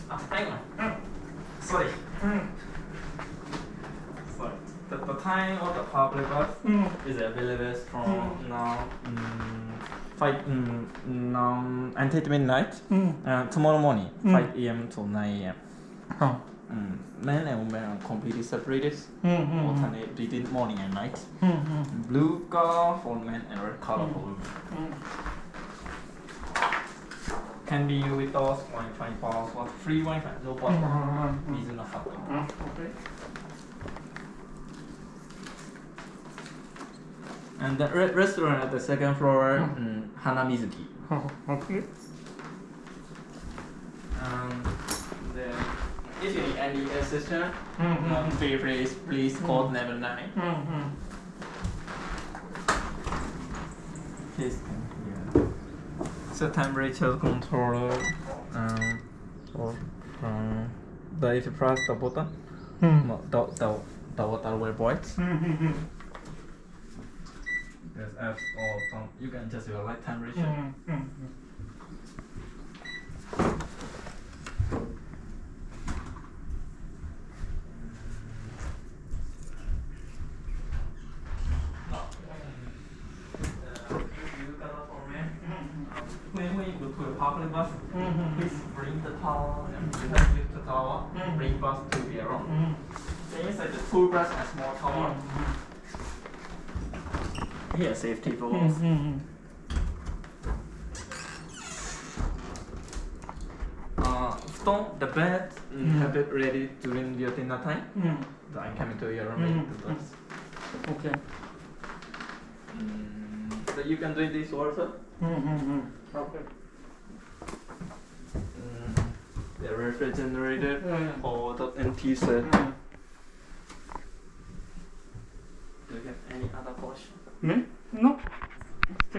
time. Sorry. Sorry. The time of the public bus is available from now until midnight. Tomorrow morning 5 a.m. to 9 a.m. Men and women are completely separated. Alternate between morning and night. Blue color for men and red color for women. Can be used with us Wi-Fi password, free Wi-Fi, no password. Mizunosato. Okay. And the restaurant at the second floor, Hanamizuki. Okay. Then, if you need any assistance, please call level 9. Please come here. So temperature controller. If you press the button, the water will boil. Yes, as or you can adjust your light temperature. When you go to a public bus, please bring the towel and with the towel, bring bus to the room. Inside the toothbrush and small towel. Here, safety balls. Stone the bed, have it ready during your dinner time. So I'm coming to your room to do this. Okay. So you can do this also. Okay. The refrigerator or the empty set.